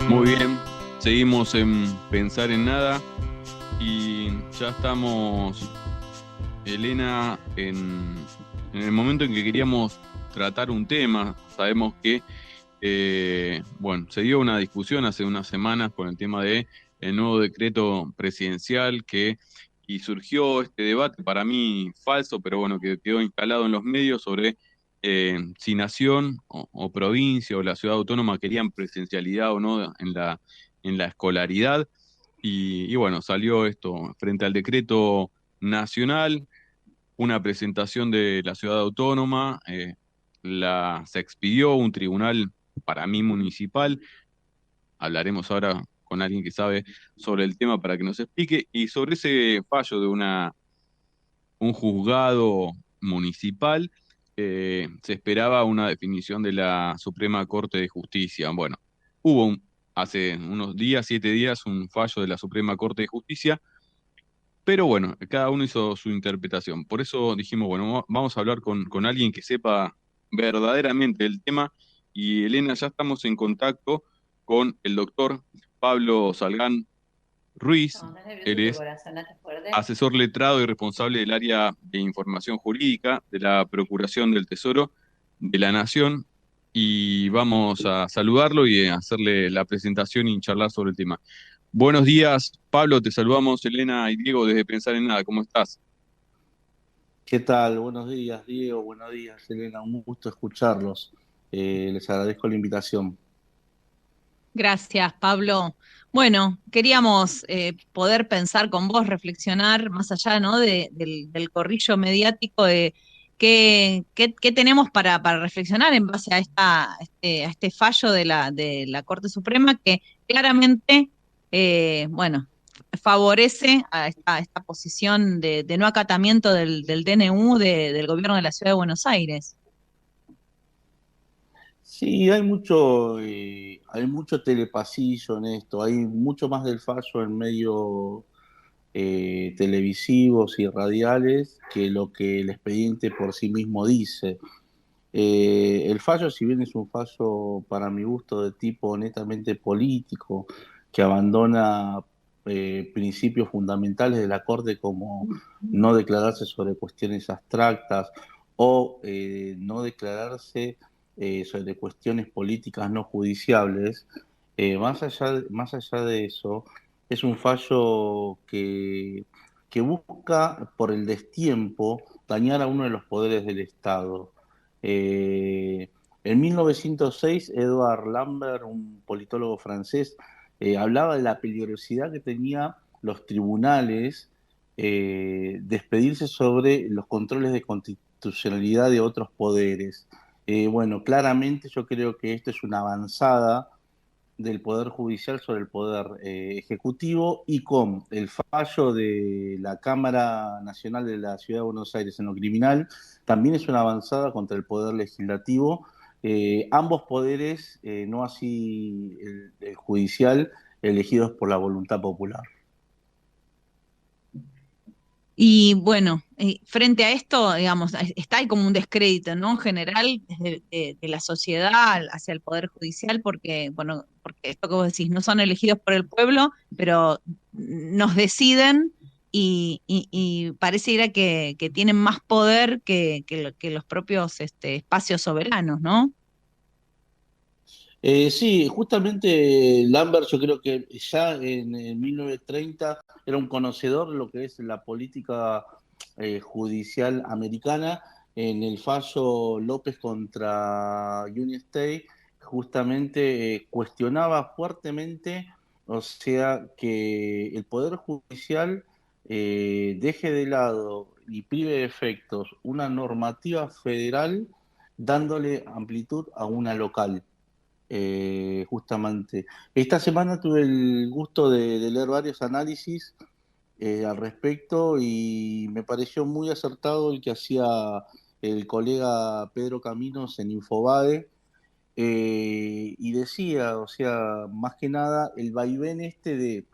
Muy bien, seguimos en Pensar en Nada y ya estamos, Elena, en el momento en que queríamos tratar un tema. Sabemos que, bueno, se dio una discusión hace unas semanas con el tema de el nuevo decreto presidencial y surgió este debate, para mí falso, pero bueno, que quedó instalado en los medios sobre si nación o provincia o la ciudad autónoma querían presencialidad o no en la escolaridad. Y bueno, salió esto frente al decreto nacional, una presentación de la ciudad autónoma, se expidió un tribunal, para mí municipal. Hablaremos ahora con alguien que sabe sobre el tema para que nos explique, y sobre ese fallo de un juzgado municipal, se esperaba una definición de la Suprema Corte de Justicia. Bueno, hace unos días, 7 días, un fallo de la Suprema Corte de Justicia, pero bueno, cada uno hizo su interpretación. Por eso dijimos, bueno, vamos a hablar con alguien que sepa verdaderamente el tema. Y Elena, ya estamos en contacto con el doctor Pablo Salgán Ruiz. No, ¿estás nervioso Él tu es corazón late fuerte? asesor letrado y responsable del área de información jurídica de la Procuración del Tesoro de la Nación. Y vamos a saludarlo y a hacerle la presentación y charlar sobre el tema. Buenos días, Pablo, te saludamos Elena y Diego desde Pensar en Nada. ¿Cómo estás? ¿Qué tal? Buenos días, Diego. Buenos días, Elena. Un gusto escucharlos. Les agradezco la invitación. Gracias, Pablo. Bueno, queríamos poder pensar con vos, reflexionar más allá, ¿no? Del corrillo mediático de qué tenemos para reflexionar en base a a este fallo de de la Corte Suprema que claramente, bueno, favorece a esta posición de no acatamiento del DNU del gobierno de la Ciudad de Buenos Aires. Sí, hay mucho telepasillo en esto. Hay mucho más del fallo en medios televisivos y radiales que lo que el expediente por sí mismo dice. El fallo, si bien es un fallo para mi gusto de tipo netamente político, que abandona principios fundamentales de la Corte como no declararse sobre cuestiones abstractas o no declararse sobre cuestiones políticas no judiciables, más allá de eso, es un fallo que busca por el destiempo dañar a uno de los poderes del Estado. eh, en 1906, Edward Lambert, un politólogo francés, hablaba de la peligrosidad que tenía los tribunales de expedirse sobre los controles de constitucionalidad de otros poderes. Bueno, claramente yo creo que esto es una avanzada del Poder Judicial sobre el Poder Ejecutivo, y con el fallo de la Cámara Nacional de la Ciudad de Buenos Aires en lo criminal, también es una avanzada contra el Poder Legislativo. Ambos poderes, no así el judicial, elegidos por la voluntad popular. Y bueno, frente a esto, digamos, está ahí como un descrédito, ¿no? General de la sociedad hacia el Poder Judicial, porque, bueno, porque esto que vos decís, no son elegidos por el pueblo, pero nos deciden y pareciera que tienen más poder que los propios espacios soberanos, ¿no? Sí, justamente Lambert, yo creo que ya en 1930 era un conocedor de lo que es la política judicial americana. En el fallo López contra Union State, justamente cuestionaba fuertemente, o sea, que el Poder Judicial deje de lado y prive de efectos una normativa federal dándole amplitud a una local. Justamente. Esta semana tuve el gusto de leer varios análisis al respecto, y me pareció muy acertado el que hacía el colega Pedro Caminos en Infobae, y decía, o sea, más que nada, el vaivén este de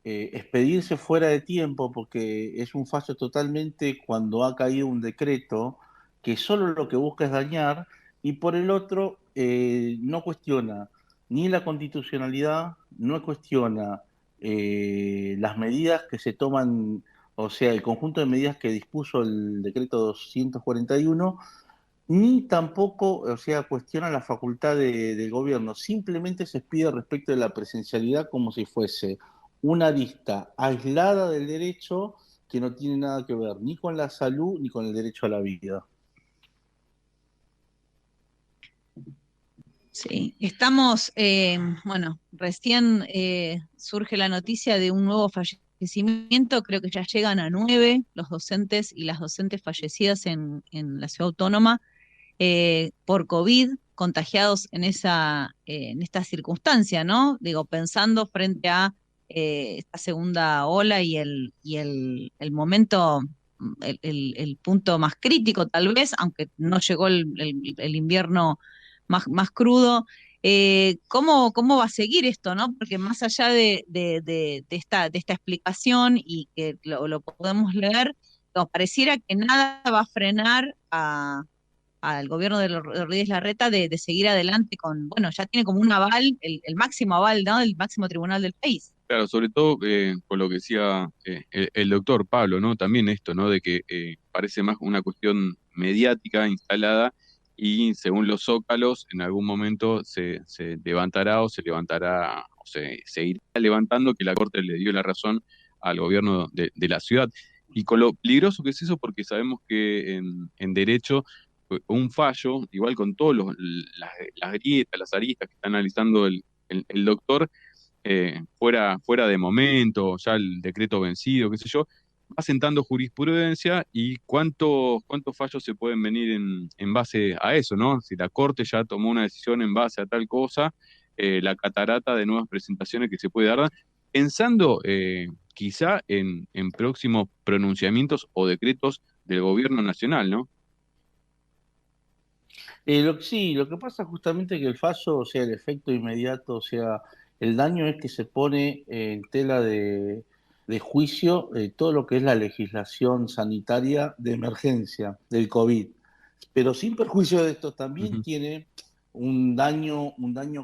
expedirse fuera de tiempo, porque es un fallo totalmente cuando ha caído un decreto que solo lo que busca es dañar, y por el otro no cuestiona ni la constitucionalidad, no cuestiona las medidas que se toman, o sea, el conjunto de medidas que dispuso el decreto 241, ni tampoco, o sea, cuestiona la facultad del gobierno. Simplemente se pide respecto de la presencialidad como si fuese una lista aislada del derecho que no tiene nada que ver ni con la salud ni con el derecho a la vida. Sí, estamos, bueno, recién surge la noticia de un nuevo fallecimiento, creo que ya llegan a 9 los docentes y las docentes fallecidas en la ciudad autónoma por COVID, contagiados en esta circunstancia, ¿no? Digo, pensando frente a esta segunda ola y el momento, el punto más crítico tal vez, aunque no llegó el invierno más crudo. ¿Cómo va a seguir esto, no? Porque más allá de esta explicación y que lo podemos leer, no, pareciera que nada va a frenar al gobierno de Rodríguez Larreta de seguir adelante con, bueno, ya tiene como un aval, el máximo aval, ¿no? El máximo tribunal del país. Claro, sobre todo con lo que decía el doctor Pablo, ¿no? También esto, ¿no? De que parece más una cuestión mediática instalada y según los zócalos, en algún momento se levantará o se levantará o se irá levantando que la Corte le dio la razón al gobierno de la ciudad. Y con lo peligroso que es eso, porque sabemos que en derecho un fallo, igual con todas las grietas, las aristas que está analizando el doctor, fuera de momento, ya el decreto vencido, qué sé yo, va sentando jurisprudencia y cuántos fallos se pueden venir en base a eso, ¿no? Si la Corte ya tomó una decisión en base a tal cosa, la catarata de nuevas presentaciones que se puede dar, pensando quizá en próximos pronunciamientos o decretos del gobierno nacional, ¿no? Sí, lo que pasa justamente que el fallo, o sea, el efecto inmediato, o sea, el daño es que se pone en tela de juicio todo lo que es la legislación sanitaria de emergencia del COVID. Pero sin perjuicio de esto también Ujú. tiene un daño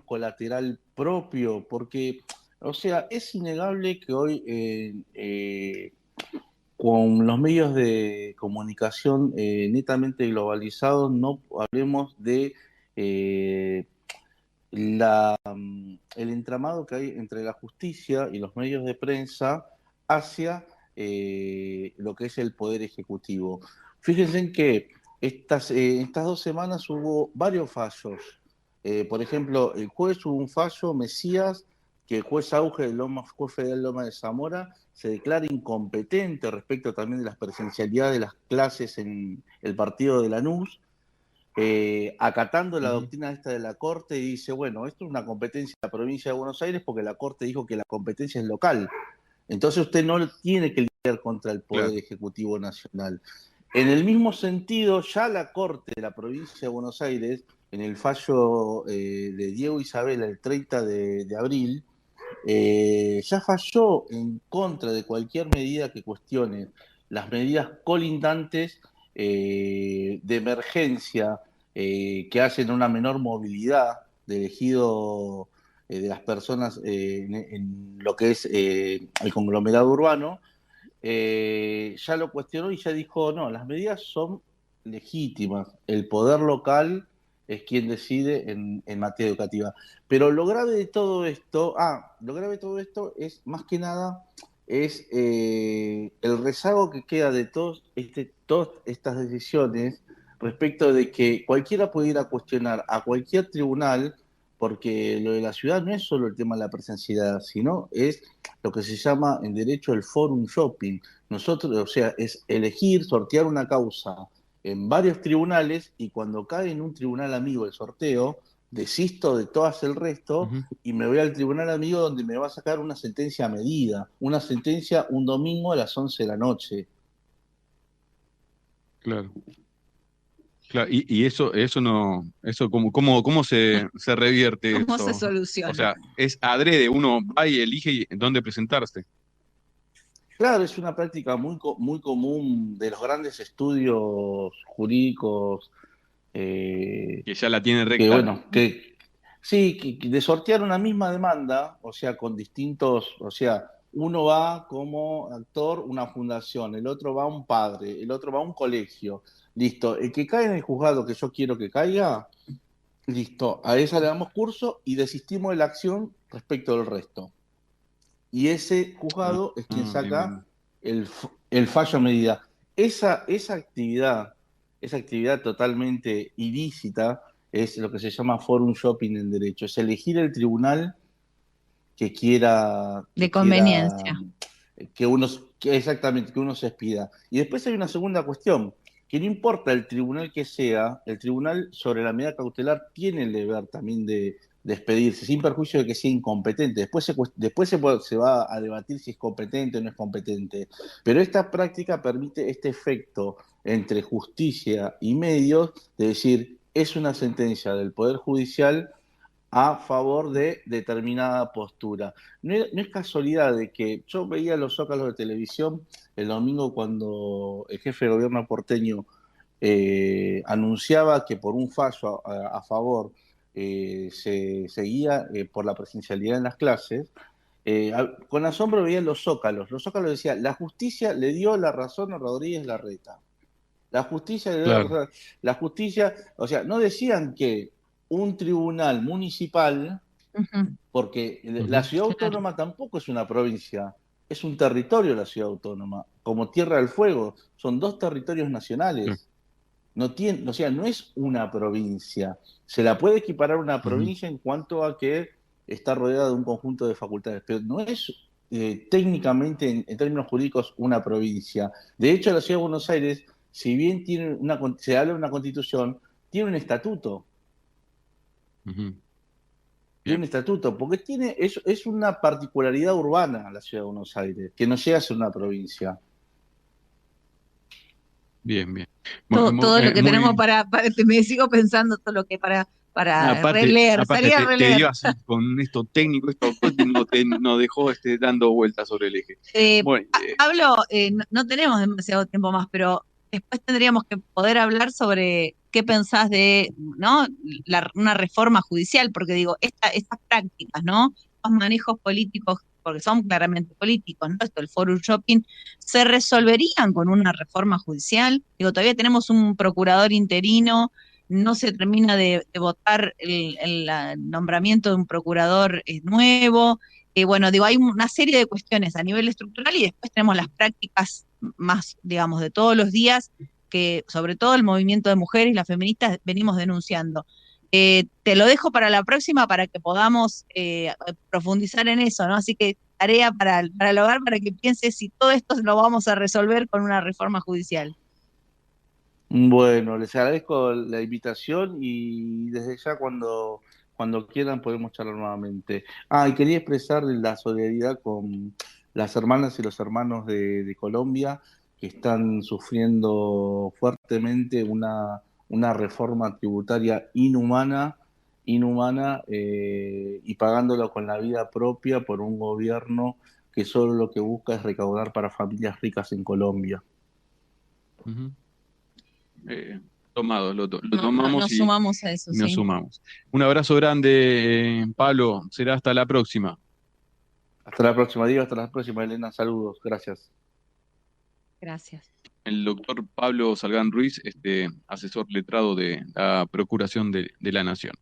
colateral propio, porque, o sea, es innegable que hoy con los medios de comunicación netamente globalizados no hablemos de eh, el entramado que hay entre la justicia y los medios de prensa hacia lo que es el poder ejecutivo. Fíjense en que estas 2 semanas hubo varios fallos. Por ejemplo, el jueves hubo un fallo, Mesías, que el juez Auge del juez federal Loma de Zamora se declara incompetente respecto también de las presencialidades de las clases en el partido de Lanús, acatando la Ujú. doctrina esta de la Corte, y dice, bueno, esto es una competencia de la provincia de Buenos Aires porque la Corte dijo que la competencia es local. Entonces usted no tiene que lidiar contra el Claro. Poder Ejecutivo Nacional. En el mismo sentido, ya la Corte de la provincia de Buenos Aires, en el fallo de Diego Isabela el 30 de abril, ya falló en contra de cualquier medida que cuestione las medidas colindantes de emergencia que hacen una menor movilidad del ejido de las personas en lo que es el conglomerado urbano. Ya lo cuestionó y ya dijo, no, las medidas son legítimas, el poder local es quien decide en materia educativa. Pero lo grave de todo esto es más que nada es el rezago que queda de todas estas decisiones respecto de que cualquiera puede ir a cuestionar a cualquier tribunal, porque lo de la ciudad no es solo el tema de la presencialidad, sino es lo que se llama en derecho el forum shopping. Nosotros, o sea, es elegir, sortear una causa en varios tribunales y cuando cae en un tribunal amigo el sorteo, desisto de todas el resto Ujú. y me voy al tribunal amigo donde me va a sacar una sentencia a medida, una sentencia un domingo a las 11 de la noche. Claro. Claro, y eso no, eso cómo se revierte ¿Cómo se eso. O soluciona? sea, es adrede, uno va y elige dónde presentarse, Claro, es una práctica muy común de los grandes estudios jurídicos, eh, que ya la tiene re que clara. bueno, que Sí, de sortear una misma demanda, o sea, con distintos, o sea, uno va como actor una fundación, el otro va un padre, el otro va a un colegio. Listo, el que cae en el juzgado que yo quiero que caiga, listo, a esa le damos curso y desistimos de la acción respecto del resto. Y ese Ah, juzgado es quien bien, saca bien. el fallo a medida. Esa esa actividad totalmente ilícita es lo que se llama forum shopping en derecho, es elegir el tribunal que quiera, De conveniencia. que uno, exactamente, que uno se expida. Y después hay una segunda cuestión, que no importa el tribunal que sea, el tribunal sobre la medida cautelar tiene el deber también de expedirse, sin perjuicio de que sea incompetente. Después se va a debatir si es competente o no es competente. Pero esta práctica permite este efecto entre justicia y medios, de decir, es una sentencia del Poder Judicial a favor de determinada postura. No es casualidad de que yo veía los zócalos de televisión el domingo cuando el jefe de gobierno porteño anunciaba que por un fallo a favor se seguía por la presencialidad en las clases. Con asombro veía los zócalos decían, la justicia le dio la razón a Rodríguez Larreta. La justicia, Claro. la justicia, o sea, no decían que un tribunal municipal, Ujú, porque la Ujú. ciudad claro. autónoma tampoco es una provincia, es un territorio la ciudad autónoma, como Tierra del Fuego, son dos territorios Claro. nacionales. No tiene, o sea, no es una provincia. Se la puede equiparar a una Ujú. provincia en cuanto a que está rodeada de un conjunto de facultades, pero no es técnicamente, en términos jurídicos, una provincia. De hecho, la ciudad de Buenos Aires, si bien se habla de una constitución, tiene un estatuto, Ujú. tiene Bien, un estatuto, porque es una particularidad urbana la ciudad de Buenos Aires, que no llega a ser una provincia. bien, bien. Todo lo que tenemos Muy, me sigo pensando todo lo que para releer, aparte salir a te releer. dio así con esto técnico, esto no nos dejó dando vueltas sobre el eje. Bueno, Pablo, no tenemos demasiado tiempo más, pero después tendríamos que poder hablar sobre qué pensás de, ¿no? Una reforma judicial, porque digo, estas prácticas, ¿no? Los manejos políticos, porque son claramente políticos, ¿no? Esto, el forum shopping, ¿se resolverían con una reforma judicial? Digo, todavía tenemos un procurador interino, no se termina de votar el nombramiento de un procurador nuevo. Bueno, digo, hay una serie de cuestiones a nivel estructural y después tenemos las prácticas más, digamos, de todos los días que sobre todo el movimiento de mujeres y las feministas venimos denunciando. Te lo dejo para la próxima para que podamos profundizar en eso, ¿no? Así que tarea para el hogar para que pienses si todo esto lo vamos a resolver con una reforma judicial. Bueno, les agradezco la invitación y desde ya cuando quieran podemos charlar nuevamente. Ah, y quería expresar la solidaridad con las hermanas y los hermanos de Colombia que están sufriendo fuertemente una reforma tributaria inhumana y pagándolo con la vida propia por un gobierno que solo lo que busca es recaudar para familias ricas en Colombia. ujú. Eh, tomado, lo No, tomamos nos sumamos a eso, y nos sí. sumamos. Un abrazo grande, Pablo. Será hasta la próxima. Hasta la próxima, Diego. Hasta la próxima, Elena. Saludos. Gracias. Gracias. El doctor Pablo Salgán Ruiz, asesor letrado de la Procuración de la Nación.